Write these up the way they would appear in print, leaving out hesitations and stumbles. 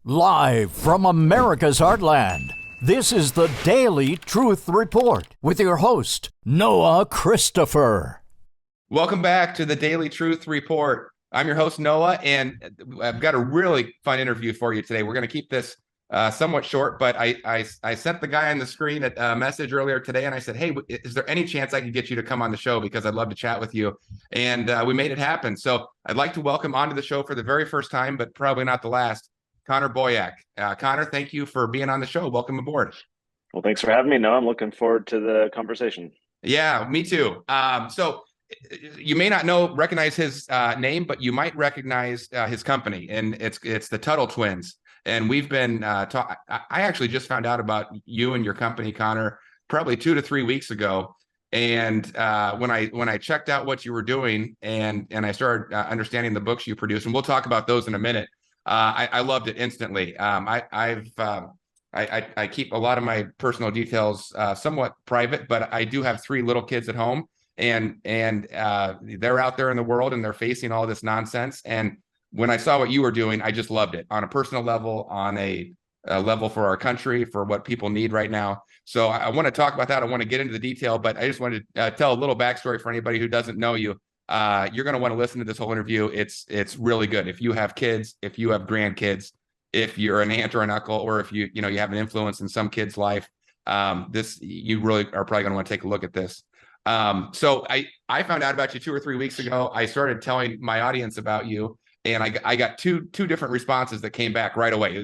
Live from America's heartland, this is the Daily Truth Report with your host, Noah Christopher. Welcome back to the Daily Truth Report. I'm your host, Noah, and I've got a really fun interview for you today. We're going to keep this somewhat short, but I sent the guy on the screen a message earlier today, and I said, hey, is there any chance I could get you to come on the show? Because I'd love to chat with you. And we made it happen. So I'd like to welcome onto the show for the very first time, but probably not the last, Connor Boyack. Connor, thank you for being on the show. Welcome aboard. Well, thanks for having me, Noah. I'm looking forward to the conversation. Yeah, me too. So you may not recognize his name, but you might recognize his company, and it's the Tuttle Twins. And we've been I actually just found out about you and your company, Connor, probably 2 to 3 weeks ago. And when I checked out what you were doing and I started understanding the books you produce, and we'll talk about those in a minute. I loved it instantly. I keep a lot of my personal details somewhat private, but I do have 3 little kids at home, and they're out there in the world and they're facing all this nonsense. And when I saw what you were doing, I just loved it on a personal level, on a level for our country, for what people need right now. So I want to talk about that. I want to get into the detail, but I just wanted to tell a little backstory for anybody who doesn't know you. You're going to want to listen to this whole interview. It's really good. If you have kids, if you have grandkids, if you're an aunt or an uncle, or if you have an influence in some kid's life, you really are probably going to want to take a look at this. So I found out about you 2 or 3 weeks ago. I started telling my audience about you, and I got two different responses that came back right away.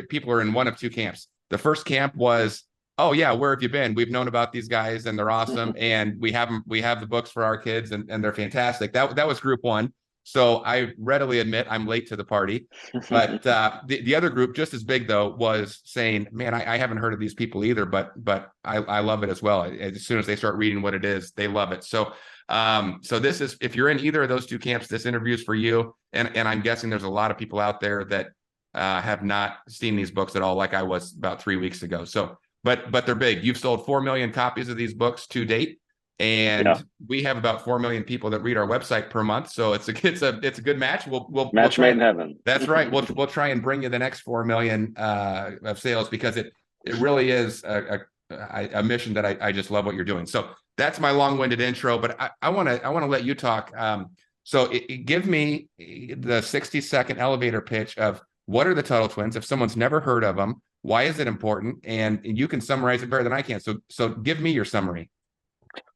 People are in one of 2 camps. The first camp was, oh yeah, where have you been? We've known about these guys and they're awesome, and we have the books for our kids, and they're fantastic. That was group 1. So I readily admit I'm late to the party. But the other group, just as big though, was saying, man, I haven't heard of these people either, but I love it as well. As soon as they start reading what it is, they love it. So this is, if you're in either of those 2 camps, this interview is for you. And I'm guessing there's a lot of people out there that have not seen these books at all, like I was about 3 weeks ago. So but they're big. You've sold 4 million copies of these books to date, and we have about 4 million people that read our website per month. So it's a good match. We'll match made in heaven. That's right. We'll try and bring you the next 4 million of sales, because it really is a mission that I just love what you're doing. So that's my long-winded intro, but I want to let you talk. So give me the 60-second elevator pitch of what are the Tuttle Twins, if someone's never heard of them. Why is it important? And you can summarize it better than I can. So give me your summary.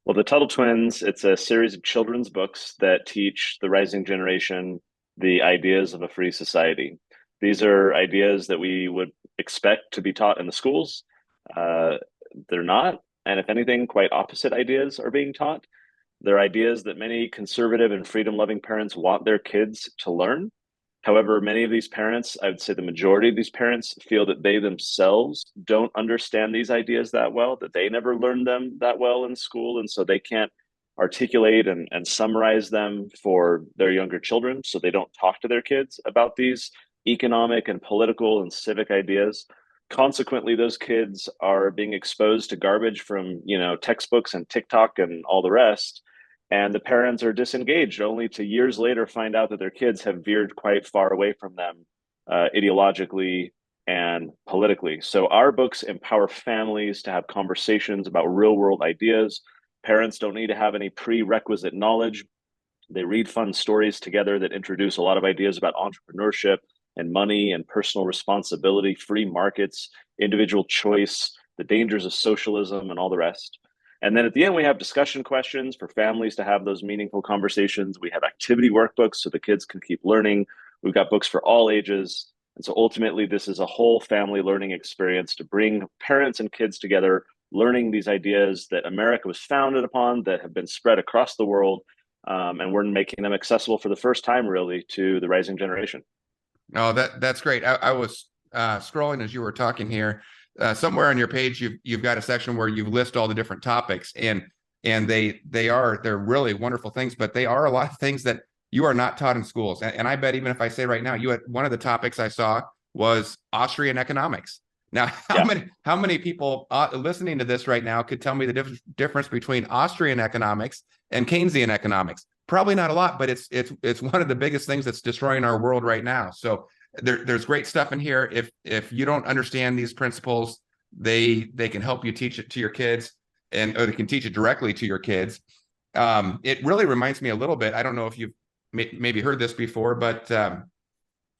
Well, the Tuttle Twins, it's a series of children's books that teach the rising generation the ideas of a free society. These are ideas that we would expect to be taught in the schools. They're not. And if anything, quite opposite ideas are being taught. They're ideas that many conservative and freedom-loving parents want their kids to learn. However, many of these parents, I would say the majority of these parents, feel that they themselves don't understand these ideas that well, that they never learned them that well in school. And so they can't articulate and summarize them for their younger children. So they don't talk to their kids about these economic and political and civic ideas. Consequently, those kids are being exposed to garbage from, textbooks and TikTok and all the rest. And the parents are disengaged, only to years later find out that their kids have veered quite far away from them ideologically and politically. So our books empower families to have conversations about real world ideas. Parents don't need to have any prerequisite knowledge. They read fun stories together that introduce a lot of ideas about entrepreneurship and money and personal responsibility, free markets, individual choice, the dangers of socialism, and all the rest. And then at the end, we have discussion questions for families to have those meaningful conversations. We have activity workbooks so the kids can keep learning. We've got books for all ages. And so ultimately, this is a whole family learning experience to bring parents and kids together, learning these ideas that America was founded upon, that have been spread across the world. And we're making them accessible for the first time, really, to the rising generation. Oh, that's great. I was scrolling as you were talking here. Somewhere on your page, you've got a section where you list all the different topics, and they're really wonderful things, but they are a lot of things that you are not taught in schools. And I bet even if I say right now, you had one of the topics I saw was Austrian economics. Now, how many people listening to this right now could tell me the difference between Austrian economics and Keynesian economics? Probably not a lot, but it's one of the biggest things that's destroying our world right now. So there's great stuff in here. If you don't understand these principles, they can help you teach it to your kids, or they can teach it directly to your kids. It really reminds me a little bit. I don't know if you've maybe heard this before, but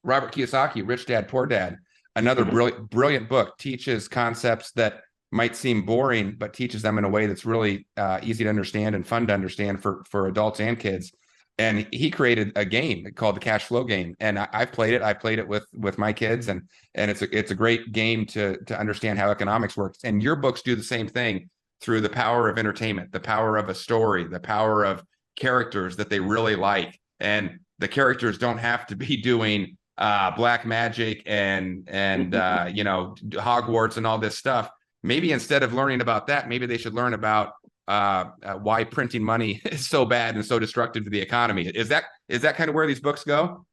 Robert Kiyosaki, Rich Dad, Poor Dad, another brilliant book, teaches concepts that might seem boring, but teaches them in a way that's really easy to understand and fun to understand for adults and kids. And he created a game called the Cash Flow Game, and I've played it. I played it with my kids, and it's a great game to understand how economics works. And your books do the same thing through the power of entertainment, the power of a story, the power of characters that they really like, and the characters don't have to be doing black magic and Hogwarts and all this stuff. Maybe instead of learning about that, maybe they should learn about why printing money is so bad and so destructive to the economy. Is that kind of where these books go?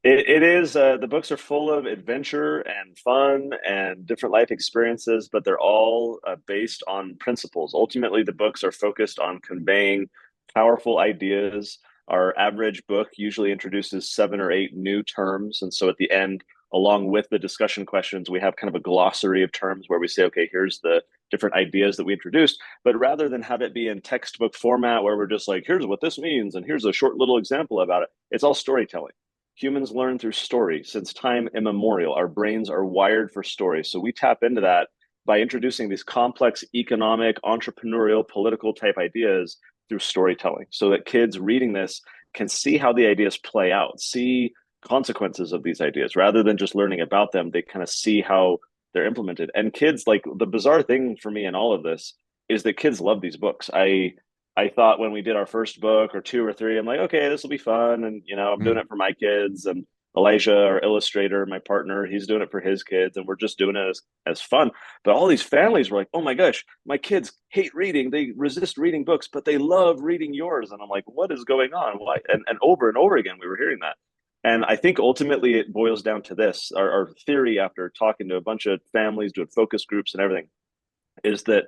It is. The books are full of adventure and fun and different life experiences, but they're all based on principles. Ultimately, the books are focused on conveying powerful ideas. Our average book usually introduces 7 or 8 new terms. And so at the end, along with the discussion questions, we have kind of a glossary of terms where we say, okay, here's the different ideas that we introduced. But rather than have it be in textbook format where we're just like, here's what this means, and here's a short little example about it, it's all storytelling. Humans learn through story since time immemorial. Our brains are wired for story. So we tap into that by introducing these complex economic, entrepreneurial, political type ideas through storytelling, so that kids reading this can see how the ideas play out, see consequences of these ideas. Rather than just learning about them, they kind of see how they're implemented. And kids, like, the bizarre thing for me in all of this is that kids love these books. I thought when we did our first book or 2 or 3, I'm like, okay, this will be fun. And, I'm doing it for my kids. And Elijah, our illustrator, my partner, he's doing it for his kids. And we're just doing it as fun. But all these families were like, oh my gosh, my kids hate reading. They resist reading books, but they love reading yours. And I'm like, what is going on? Why? And over and over again, we were hearing that. And I think ultimately it boils down to this. Our theory, after talking to a bunch of families, doing focus groups and everything, is that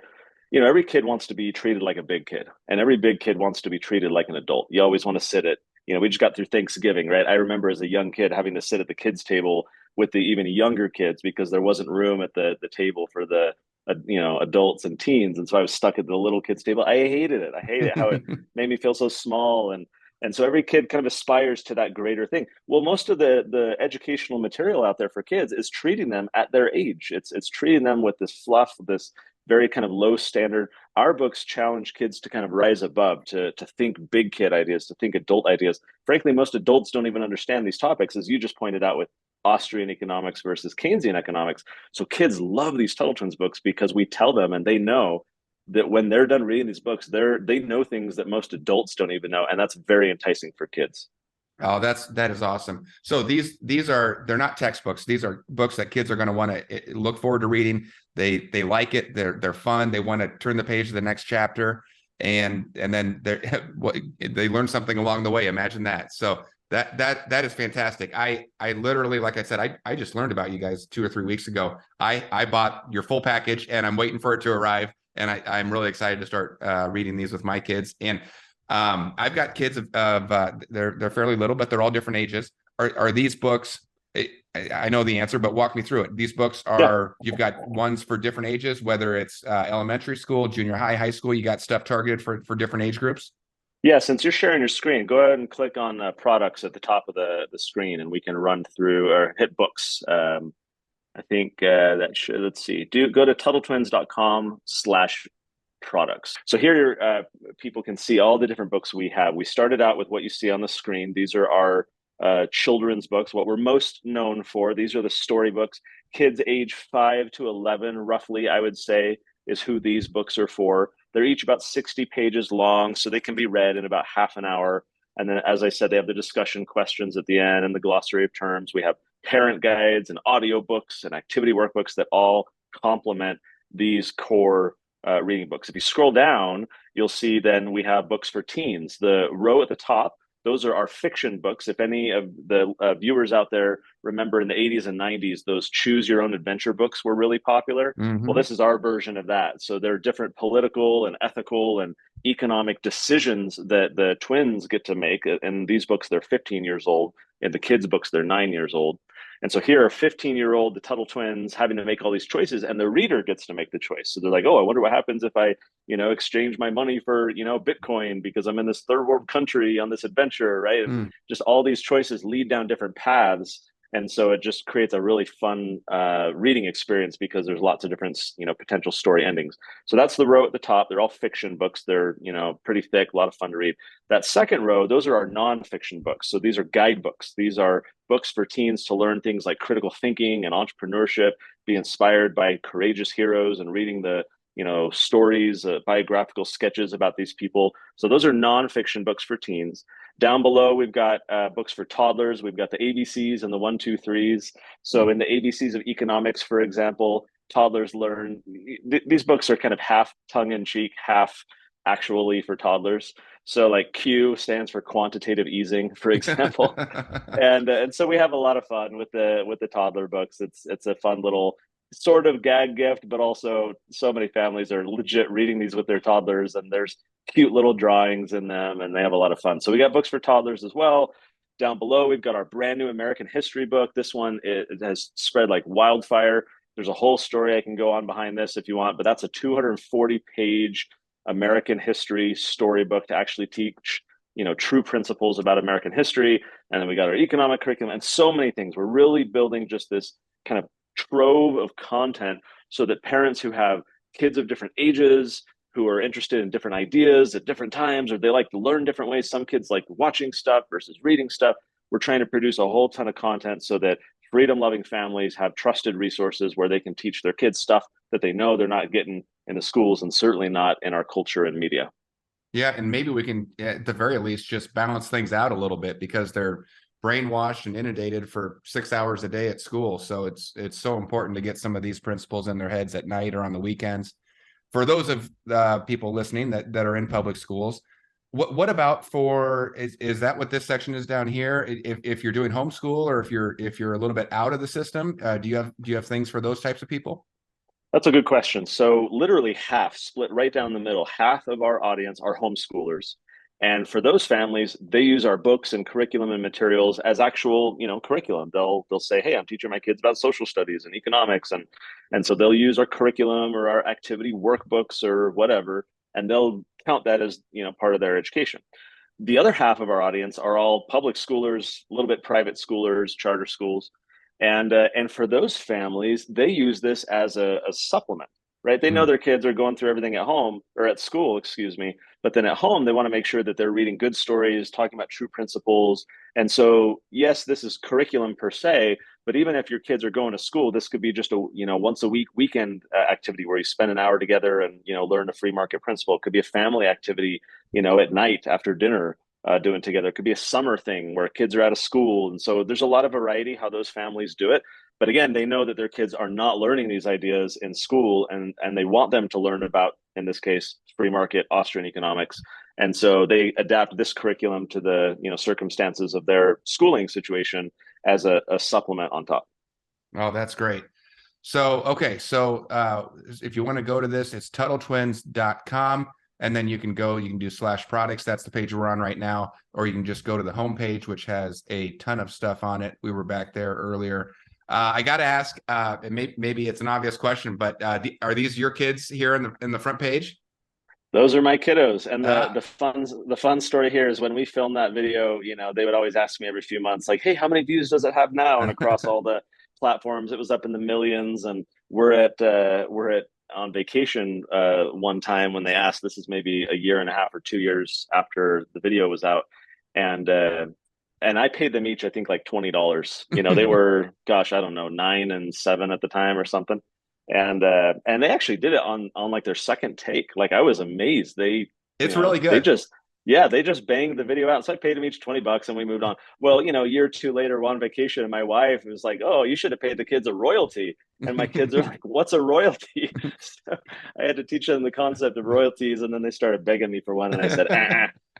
every kid wants to be treated like a big kid, and every big kid wants to be treated like an adult. You always want to sit at, we just got through Thanksgiving, right? I remember as a young kid having to sit at the kids' table with the even younger kids because there wasn't room at the table for the adults and teens, and so I was stuck at the little kids' table. I hated it. I hated how it made me feel so small, and so every kid kind of aspires to that greater thing. Well, most of the educational material out there for kids is treating them at their age. It's treating them with this fluff, this very kind of low standard. Our books challenge kids to kind of rise above, to think big kid ideas, to think adult ideas. Frankly, most adults don't even understand these topics, as you just pointed out with Austrian economics versus Keynesian economics. So kids love these Tuttle Twins books because we tell them, and they know that when they're done reading these books, they know things that most adults don't even know. And that's very enticing for kids. Oh, that is awesome. So they're not textbooks. These are books that kids are going to want to look forward to reading. They like it. They're fun. They want to turn the page to the next chapter, and then they learn something along the way. Imagine that. So that is fantastic. I literally, like I said, I just learned about you guys 2 or 3 weeks ago. I bought your full package, and I'm waiting for it to arrive. And I'm really excited to start reading these with my kids. And I've got kids of they're fairly little, but they're all different ages. Are these books? I know the answer, but walk me through it. These books are, You've got ones for different ages, whether it's elementary school, junior high, high school. You got stuff targeted for different age groups. Yeah, since you're sharing your screen, go ahead and click on products at the top of the screen, and we can run through or hit books. I think that should, let's see, go to TuttleTwins.com/products. So here people can see all the different books we have. We started out with what you see on the screen. These are our children's books, what we're most known for. These are the story books. Kids age 5 to 11, roughly, I would say, is who these books are for. They're each about 60 pages long, so they can be read in about half an hour. And then, as I said, they have the discussion questions at the end and the glossary of terms. We have parent guides and audiobooks and activity workbooks that all complement these core reading books. If you scroll down, you'll see then we have books for teens. The row at the top, those are our fiction books. If any of the viewers out there remember in the 80s and 90s, those choose your own adventure books were really popular. Mm-hmm. Well, this is our version of that. So there are different political and ethical and economic decisions that the twins get to make. In these books, they're 15 years old. In the kids' books, they're 9 years old. And so here are 15-year-old, the Tuttle twins, having to make all these choices, and the reader gets to make the choice. So they're like, oh, I wonder what happens if I, exchange my money for, Bitcoin because I'm in this third world country on this adventure, right? And just all these choices lead down different paths. And so it just creates a really fun reading experience because there's lots of different, potential story endings. So that's the row at the top. They're all fiction books. They're, pretty thick, a lot of fun to read. That second row, those are our nonfiction books. So these are guidebooks. These are books for teens to learn things like critical thinking and entrepreneurship, be inspired by courageous heroes and reading the, stories, biographical sketches about these people. So those are nonfiction books for teens. Down below, we've got books for toddlers. We've got the ABCs and the 1, 2, 3s. So in the ABCs of economics, for example, toddlers learn, these books are kind of half tongue in cheek, half actually for toddlers. So like Q stands for quantitative easing, for example. and so we have a lot of fun with the toddler books. It's a fun little sort of gag gift, but also so many families are legit reading these with their toddlers, and there's cute little drawings in them, and they have a lot of fun. So we got books for toddlers as well. Down below, we've got our brand new American history book. This one, it has spread like wildfire. There's a whole story I can go on behind this if you want, but that's a 240-page American history storybook to actually teach, true principles about American history. And then we got our economic curriculum and so many things. We're really building just this kind of trove of content so that parents who have kids of different ages, who are interested in different ideas at different times, or they like to learn different ways. Some kids like watching stuff versus reading stuff. We're trying to produce a whole ton of content so that freedom-loving families have trusted resources where they can teach their kids stuff that they know they're not getting in the schools, and certainly not in our culture and media. Yeah, and maybe we can, at the very least, just balance things out a little bit because they're brainwashed and inundated for 6 hours a day at school. So it's so important to get some of these principles in their heads at night or on the weekends. For those of people listening that are in public schools, what about is that what this section is down here? If you're doing homeschool, or if you're a little bit out of the system, do you have things for those types of people? That's a good question. So literally half, split right down the middle, half of our audience are homeschoolers. And for those families, they use our books and curriculum and materials as actual, curriculum. They'll say, hey, I'm teaching my kids about social studies and economics. And so they'll use our curriculum or our activity workbooks or whatever, and they'll count that as, part of their education. The other half of our audience are all public schoolers, a little bit private schoolers, charter schools. And for those families, they use this as a supplement, right? They know their kids are going through everything at home, or at school, excuse me. But then at home, they want to make sure that they're reading good stories, talking about true principles. And so, yes, this is curriculum per se, but even if your kids are going to school, this could be just a, once a week weekend activity where you spend an hour together and, learn a free market principle. It could be a family activity, at night after dinner. Doing together. It could be a summer thing where kids are out of school. And so there's a lot of variety how those families do it. But again, they know that their kids are not learning these ideas in school, and they want them to learn about, in this case, free market Austrian economics. And so they adapt this curriculum to the circumstances of their schooling situation as a supplement on top. Oh, that's great. So, okay. So if you want to go to this, it's TuttleTwins.com. And then you can do /products. That's the page we're on right now. Or you can just go to the homepage, which has a ton of stuff on it. We were back there earlier. I got to ask, maybe it's an obvious question, but are these your kids here in the front page? Those are my kiddos. And the fun story here is when we filmed that video, they would always ask me every few months, like, hey, how many views does it have now? And across all the platforms, it was up in the millions. And we're at on vacation one time when they asked. This is maybe a year and a half or 2 years after the video was out, and I paid them each, I think, like $20. They were, gosh, I don't know, 9 and 7 at the time or something, and they actually did it on like their second take. Like, I was amazed. It's really good. They just banged the video out. So I paid them each $20 and we moved on. Well, a year or two later, we're on vacation, and my wife was like, oh, you should have paid the kids a royalty. And my kids are like, what's a royalty? So I had to teach them the concept of royalties. And then they started begging me for one. And I said,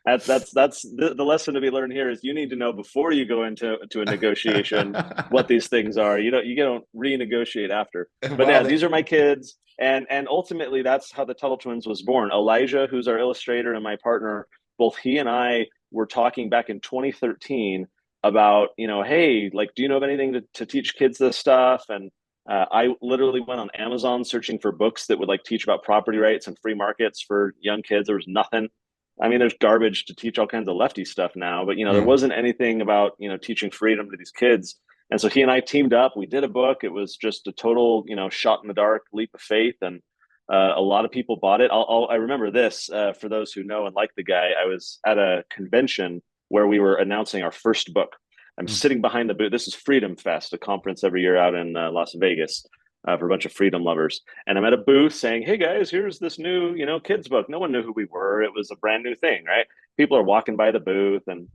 that's the lesson to be learned here is you need to know before you go into a negotiation what these things are. You don't renegotiate after. But these are my kids. And ultimately, that's how the Tuttle Twins was born. Elijah, who's our illustrator and my partner, both he and I were talking back in 2013 about, hey, like, do you know of anything to teach kids this stuff? And I literally went on Amazon searching for books that would like teach about property rights and free markets for young kids. There was nothing. I mean, there's garbage to teach all kinds of lefty stuff now, but there Mm. wasn't anything about, teaching freedom to these kids. And so he and I teamed up. We did a book. It was just a total, shot in the dark leap of faith, and a lot of people bought it. I remember this for those who know and like the guy. I was at a convention where we were announcing our first book. I'm Mm. sitting behind the booth. This is Freedom Fest, a conference every year out in Las Vegas for a bunch of freedom lovers. And I'm at a booth saying, "Hey guys, here's this new, kids book." No one knew who we were. It was a brand new thing, right? People are walking by the booth, and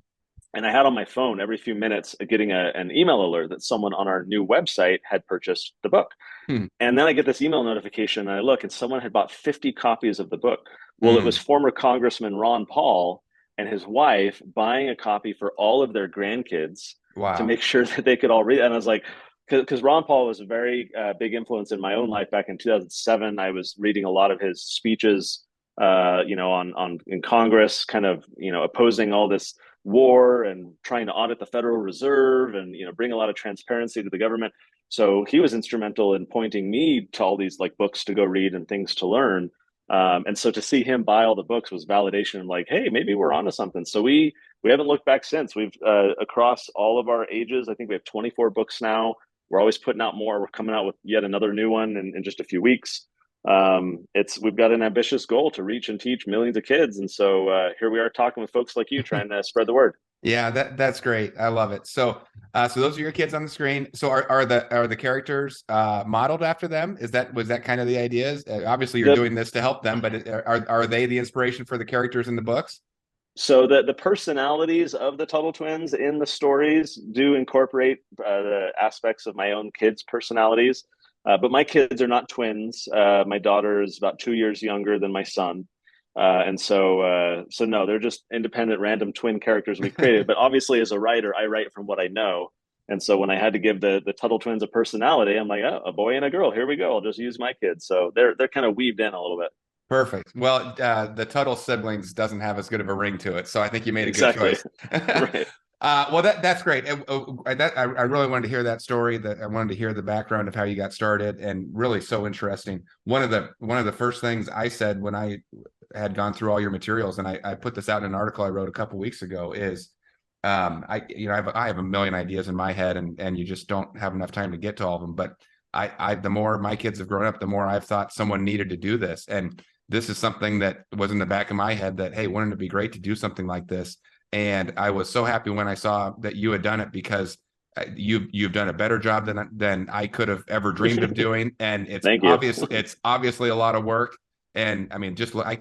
I had on my phone every few minutes getting an email alert that someone on our new website had purchased the book. Mm. And then I get this email notification, and I look, and someone had bought 50 copies of the book. Well, it was Mm. former Congressman Ron Paul and his wife buying a copy for all of their grandkids to Wow. make sure that they could all read it. And I was like, because Ron Paul was a very big influence in my own life back in 2007. I was reading a lot of his speeches, on in Congress, kind of, opposing all this war and trying to audit the Federal Reserve and, bring a lot of transparency to the government. So he was instrumental in pointing me to all these like books to go read and things to learn. And so to see him buy all the books was validation. Like, hey, maybe we're onto something. So we haven't looked back since. We've across all of our ages, I think we have 24 books now. We're always putting out more. We're coming out with yet another new one in just a few weeks. We've got an ambitious goal to reach and teach millions of kids, and so here we are talking with folks like you, trying to spread the word. Yeah, that's great. I love it. So, so those are your kids on the screen. So are the characters modeled after them? Was that kind of the idea? Obviously, you're The doing this to help them, but are they the inspiration for the characters in the books? So the personalities of the Tuttle Twins in the stories do incorporate the aspects of my own kids' personalities. But my kids are not twins. My daughter is about 2 years younger than my son. And so no, they're just independent, random twin characters we created. But obviously, as a writer, I write from what I know. And so when I had to give the Tuttle Twins a personality, I'm like, oh, a boy and a girl. Here we go. I'll just use my kids. So they're kind of weaved in a little bit. Perfect. Well, the Tuttle siblings doesn't have as good of a ring to it, so I think you made a good Exactly. choice. Right. Well, that's great. I really wanted to hear that story. That I wanted to hear the background of how you got started, and really so interesting. One of the first things I said when I had gone through all your materials, and I put this out in an article I wrote a couple weeks ago, is I have a million ideas in my head, and you just don't have enough time to get to all of them. But the more my kids have grown up, the more I've thought someone needed to do this, and this is something that was in the back of my head that, hey, wouldn't it be great to do something like this? And I was so happy when I saw that you had done it, because you've done a better job than I could have ever dreamed of doing. And Thank you. it's obviously a lot of work. And I mean,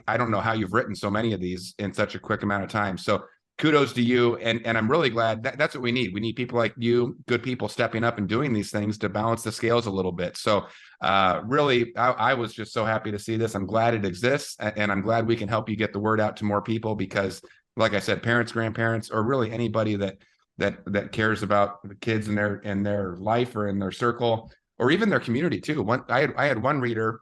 I don't know how you've written so many of these in such a quick amount of time. So kudos to you. And I'm really glad that's what we need. We need people like you, good people stepping up and doing these things to balance the scales a little bit. So really, I was just so happy to see this. I'm glad it exists, and I'm glad we can help you get the word out to more people, because like I said, parents, grandparents, or really anybody that cares about the kids in their life or in their circle, or even their community too. I had one reader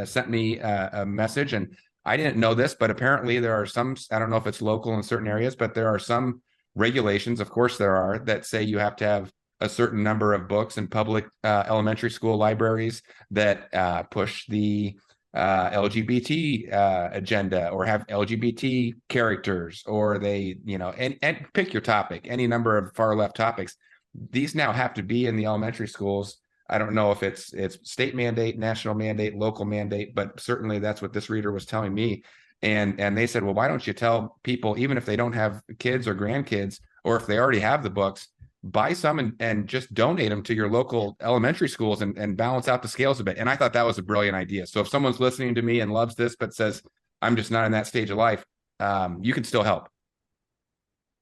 sent me a message, and I didn't know this, but apparently there are some, I don't know if it's local in certain areas, but there are some regulations, of course there are, that say you have to have a certain number of books in public elementary school libraries that push the LGBT agenda, or have LGBT characters, or they, and pick your topic, any number of far left topics. These now have to be in the elementary schools. I don't know if it's state mandate, national mandate, local mandate, but certainly that's what this reader was telling me. And they said, well, why don't you tell people, even if they don't have kids or grandkids, or if they already have the books, buy some and just donate them to your local elementary schools, and balance out the scales a bit. And I thought that was a brilliant idea. So if someone's listening to me and loves this, but says, I'm just not in that stage of life, you can still help.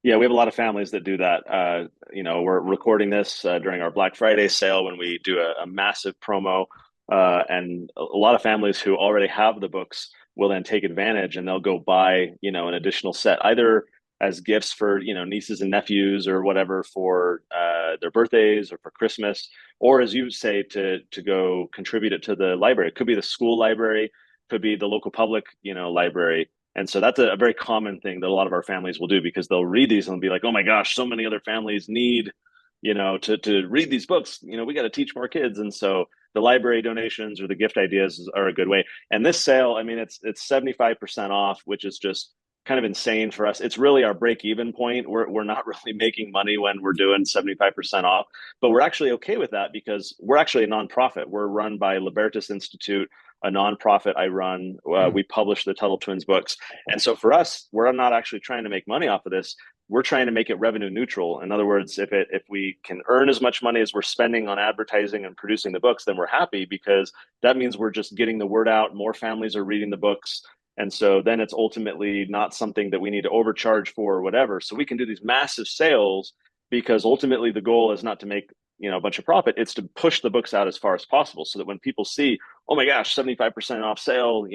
Yeah, we have a lot of families that do that. We're recording this during our Black Friday sale when we do a massive promo, and a lot of families who already have the books will then take advantage, and they'll go buy, an additional set, either as gifts for, nieces and nephews or whatever for their birthdays or for Christmas, or as you say, to go contribute it to the library. It could be the school library, could be the local public, library. And so that's a very common thing that a lot of our families will do, because they'll read these and they'll be like, oh my gosh, so many other families need, to read these books. We got to teach more kids. And so the library donations or the gift ideas are a good way. And this sale, I mean, it's 75% off, which is just kind of insane for us. It's really our break even point. We're not really making money when we're doing 75% off, but we're actually okay with that because we're actually a nonprofit. We're run by Libertas Institute, a nonprofit I run. We publish the Tuttle Twins books. And so for us, we're not actually trying to make money off of this. We're trying to make it revenue neutral. In other words, if we can earn as much money as we're spending on advertising and producing the books, then we're happy, because that means we're just getting the word out. More families are reading the books. And so then it's ultimately not something that we need to overcharge for or whatever. So we can do these massive sales, because ultimately the goal is not to make a bunch of profit. It's to push the books out as far as possible, so that when people see, oh my gosh, 75% off sale,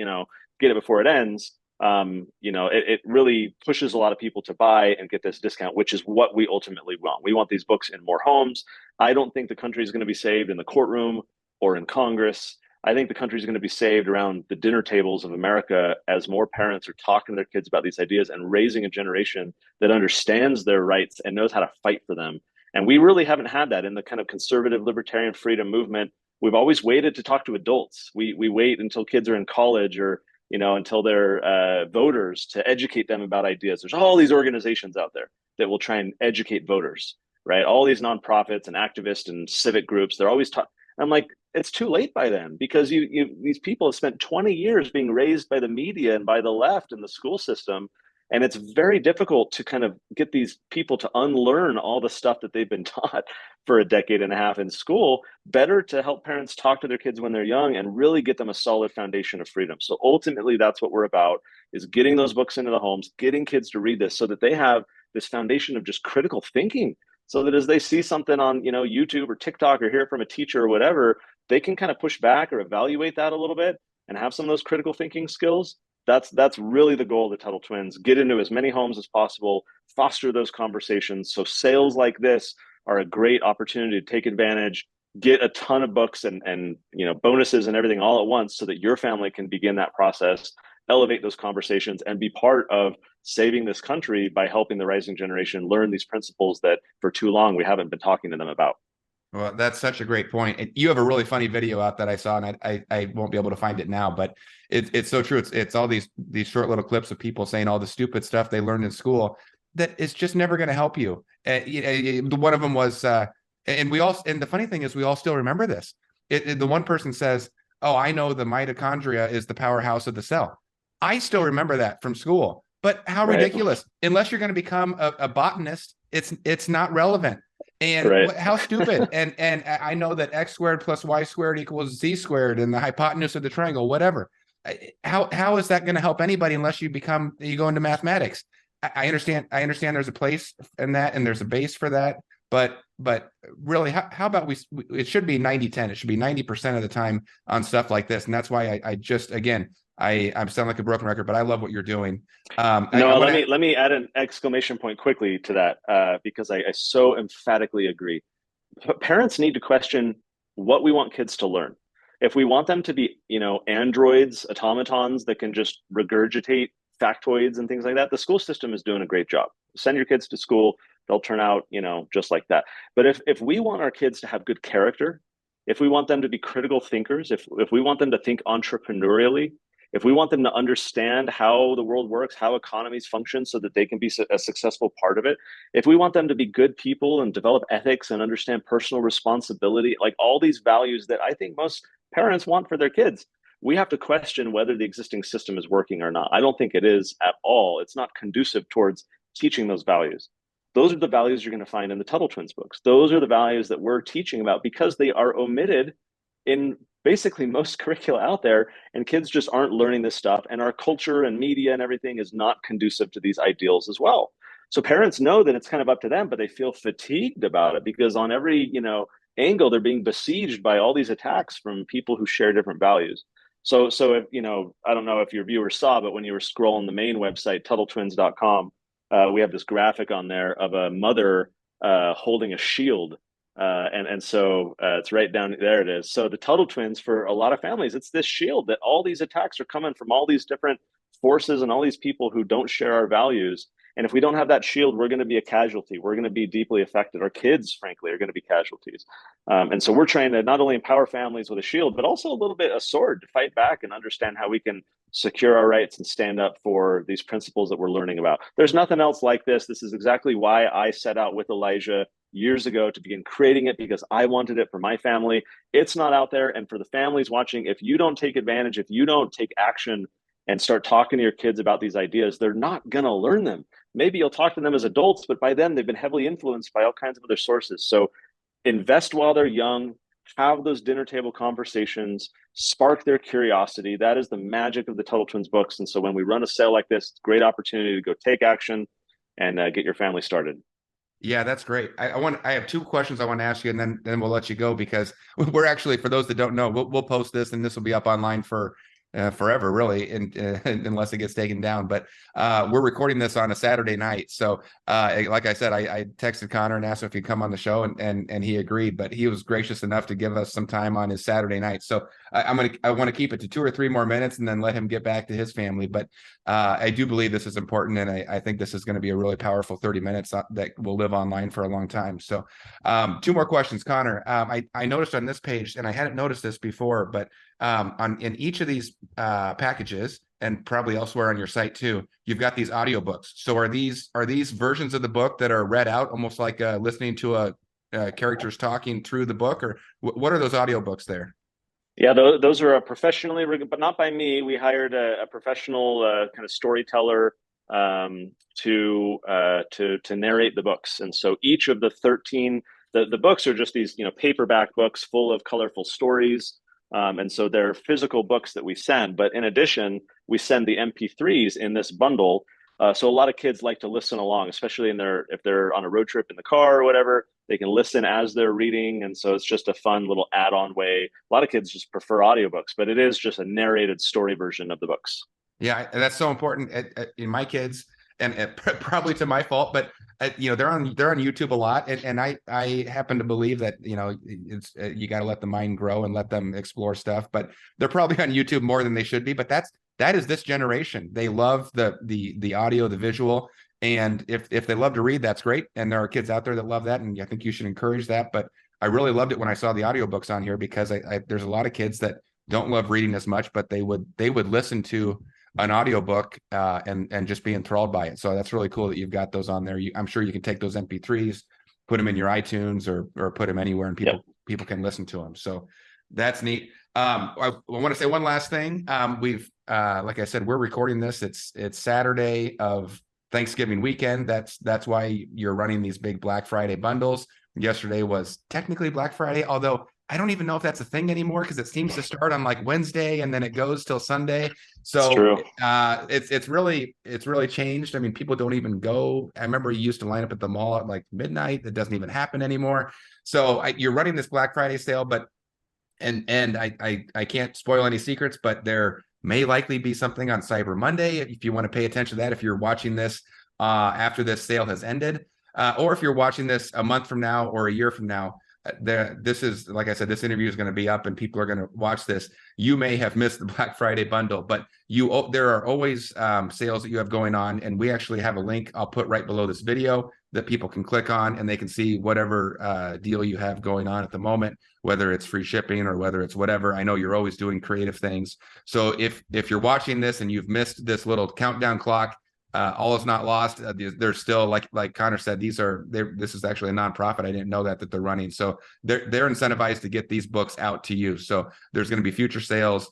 get it before it ends. It really pushes a lot of people to buy and get this discount, which is what we ultimately want. We want these books in more homes. I don't think the country is going to be saved in the courtroom or in Congress. I think the country is going to be saved around the dinner tables of America, as more parents are talking to their kids about these ideas and raising a generation that understands their rights and knows how to fight for them. And we really haven't had that in the kind of conservative libertarian freedom movement. We've always waited to talk to adults. We wait until kids are in college, or until they're voters, to educate them about ideas. There's all these organizations out there that will try and educate voters, right? All these nonprofits and activists and civic groups, they're always talking. I'm like, it's too late by then, because these people have spent 20 years being raised by the media and by the left and the school system. And it's very difficult to kind of get these people to unlearn all the stuff that they've been taught for a decade and a half in school. Better to help parents talk to their kids when they're young and really get them a solid foundation of freedom. So ultimately, that's what we're about, is getting those books into the homes, getting kids to read this so that they have this foundation of just critical thinking, so that as they see something on YouTube or TikTok, or hear from a teacher or whatever, they can kind of push back or evaluate that a little bit and have some of those critical thinking skills. That's really the goal of the Tuttle Twins. Get into as many homes as possible, foster those conversations. So sales like this are a great opportunity to take advantage, get a ton of books and bonuses and everything all at once, so that your family can begin that process, elevate those conversations, and be part of saving this country by helping the rising generation learn these principles that for too long we haven't been talking to them about. Well, that's such a great point. You have a really funny video out that I saw, and I won't be able to find it now, but it's so true. It's all these short little clips of people saying all the stupid stuff they learned in school that is just never going to help you. One of them was, and the funny thing is, we all still remember this. The one person says, "Oh, I know the mitochondria is the powerhouse of the cell." I still remember that from school. But how ridiculous! Unless you're going to become a botanist, it's not relevant. And how stupid. And I know that x squared plus y squared equals z squared, and the hypotenuse of the triangle, whatever. How is that going to help anybody unless you go into mathematics? I understand there's a place in that, and there's a base for that. But really, how about it should be 90-10. It should be 90% of the time on stuff like this. And that's why I just, again, I sound like a broken record, but I love what you're doing. Let me add an exclamation point quickly to that, because I so emphatically agree. Parents need to question what we want kids to learn. If we want them to be, androids, automatons that can just regurgitate factoids and things like that, the school system is doing a great job. Send your kids to school, they'll turn out, just like that. But if we want our kids to have good character, if we want them to be critical thinkers, if we want them to think entrepreneurially, if we want them to understand how the world works, how economies function, so that they can be a successful part of it, if we want them to be good people and develop ethics and understand personal responsibility, like all these values that I think most parents want for their kids, we have to question whether the existing system is working or not. I don't think it is at all. It's not conducive towards teaching those values. Those are the values you're going to find in the Tuttle Twins books. Those are the values that we're teaching about, because they are omitted in basically most curricula out there, and kids just aren't learning this stuff. And our culture and media and everything is not conducive to these ideals as well. So parents know that it's kind of up to them, but they feel fatigued about it, because on every, angle, they're being besieged by all these attacks from people who share different values. So if, I don't know if your viewers saw, but when you were scrolling the main website, TuttleTwins.com, we have this graphic on there of a mother holding a shield. So it's right down there. It is. So the Tuttle Twins, for a lot of families, it's this shield that all these attacks are coming from all these different forces and all these people who don't share our values. And if we don't have that shield, we're going to be a casualty. We're going to be deeply affected. Our kids, frankly, are going to be casualties. And so we're trying to not only empower families with a shield, but also a little bit a sword to fight back and understand how we can secure our rights and stand up for these principles that we're learning about. There's nothing else like this. This is exactly why I set out with Elijah years ago to begin creating it, because I wanted it for my family. It's not out there. And for the families watching, if you don't take advantage, if you don't take action and start talking to your kids about these ideas, they're not going to learn them. Maybe you'll talk to them as adults, but by then they've been heavily influenced by all kinds of other sources. So invest while they're young, have those dinner table conversations, spark their curiosity. That is the magic of the Tuttle Twins books. And so when we run a sale like this, it's a great opportunity to go take action and get your family started. Yeah, that's great. I have two questions I want to ask you, and then we'll let you go, because we're actually, for those that don't know, we'll post this, and this will be up online for forever, really, unless it gets taken down. But we're recording this on a Saturday night. So like I said, I texted Connor and asked him if he'd come on the show, and he agreed, but he was gracious enough to give us some time on his Saturday night. So I want to keep it to 2 or 3 more minutes and then let him get back to his family. But I do believe this is important, and I think this is going to be a really powerful 30 minutes that will live online for a long time. So 2 more questions, Connor. I noticed on this page, and I hadn't noticed this before, but in each of these packages, and probably elsewhere on your site too, you've got these audiobooks. So are these versions of the book that are read out, almost like listening to characters talking through the book, or what are those audiobooks there? Yeah, those are professionally, but not by me. We hired a professional kind of storyteller to narrate the books. And so each of the 13, the books are just these, paperback books full of colorful stories. And so they're physical books that we send. But in addition, we send the MP3s in this bundle. So a lot of kids like to listen along, especially if they're on a road trip in the car or whatever. They can listen as they're reading. And so it's just a fun little add-on way. A lot of kids just prefer audiobooks, but it is just a narrated story version of the books. Yeah, that's so important in my kids, and probably to my fault, but they're on YouTube a lot, and I happen to believe that it's you got to let the mind grow and let them explore stuff, but they're probably on YouTube more than they should be. But that is this generation. They love the audio, the visual, and if they love to read, that's great. And there are kids out there that love that, and I think you should encourage that. But I really loved it when I saw the audiobooks on here, because there's a lot of kids that don't love reading as much, but they would listen to an audiobook and just be enthralled by it. So that's really cool that you've got those on there. I'm sure you can take those MP3s, put them in your iTunes, or put them anywhere, and people can listen to them. So that's neat. I want to say one last thing. We've like I said, we're recording this. It's Saturday of Thanksgiving weekend. That's why you're running these big Black Friday bundles. Yesterday was technically Black Friday, although I don't even know if that's a thing anymore, because it seems to start on like Wednesday and then it goes till Sunday. So it's really changed. I mean, people don't even go. I remember you used to line up at the mall at like midnight. That doesn't even happen anymore. So you're running this Black Friday sale, but and I can't spoil any secrets, but there may likely be something on Cyber Monday if you want to pay attention to that, if you're watching this after this sale has ended, or if you're watching this a month from now or a year from now. This is, like I said, this interview is going to be up and people are going to watch this. You may have missed the Black Friday bundle, but there are always sales that you have going on, and we actually have a link I'll put right below this video that people can click on, and they can see whatever deal you have going on at the moment, whether it's free shipping or whether it's whatever. I know you're always doing creative things. So if you're watching this and you've missed this little countdown clock, all is not lost. They're still, like Connor said, this is actually a nonprofit. I didn't know that they're running. So they're incentivized to get these books out to you. So there's going to be future sales.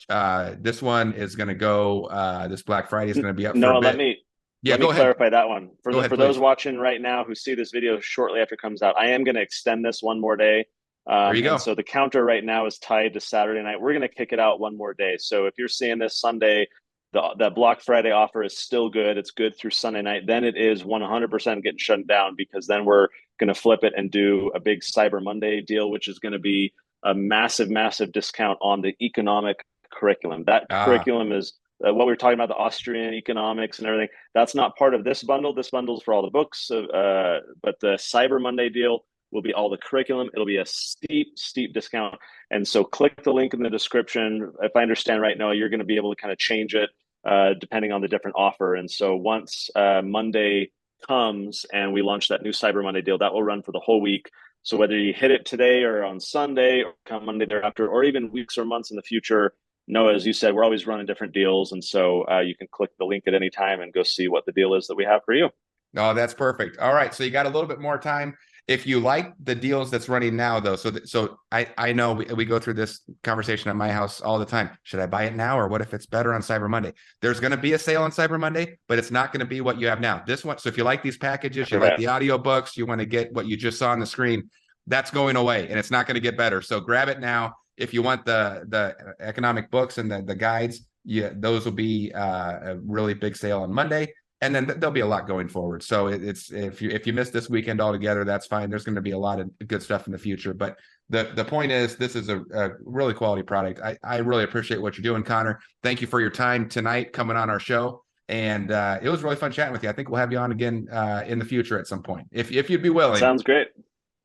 This one is going to go, this Black Friday is going to be up for a bit. Let me clarify that one. For those please. Watching right now who see this video shortly after it comes out, I am going to extend this one more day. There you go. So the counter right now is tied to Saturday night. We're going to kick it out one more day. So if you're seeing this Sunday, that Black Friday offer is still good. It's good through Sunday night. Then it is 100% getting shut down, because then we're going to flip it and do a big Cyber Monday deal, which is going to be a massive, massive discount on the economic curriculum. That curriculum is what we were talking about, the Austrian economics and everything. That's not part of this bundle. This bundle's for all the books. But the Cyber Monday deal will be all the curriculum. It'll be a steep, steep discount. And so click the link in the description. If I understand right now, you're going to be able to kind of change it depending on the different offer. And so once Monday comes and we launch that new Cyber Monday deal, that will run for the whole week. So whether you hit it today or on Sunday or come Monday thereafter, or even weeks or months in the future, Noah, as you said, we're always running different deals. And so you can click the link at any time and go see what the deal is that we have for you. Oh, that's perfect. All right. So you got a little bit more time. If you like the deals that's running now, though, so I know we go through this conversation at my house all the time. Should I buy it now, or what if it's better on Cyber Monday? There's going to be a sale on Cyber Monday, but it's not going to be what you have now. This one. So if you like these packages, you like the audiobooks, you want to get what you just saw on the screen, that's going away, and it's not going to get better. So grab it now. If you want the economic books and the guides, those will be a really big sale on Monday. And then there'll be a lot going forward. So it's if you miss this weekend altogether, that's fine. There's going to be a lot of good stuff in the future. But the point is, this is a really quality product. I really appreciate what you're doing, Connor. Thank you for your time tonight coming on our show. And it was really fun chatting with you. I think we'll have you on again in the future at some point, if you'd be willing. Sounds great.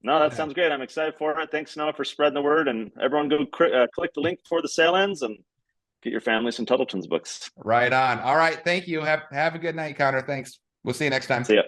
No, that sounds great. I'm excited for it. Thanks, Noah, for spreading the word. And everyone go click the link before the sale ends and get your family some Tuttle Twins books. Right on. All right. Thank you. Have a good night, Connor. Thanks. We'll see you next time. See ya.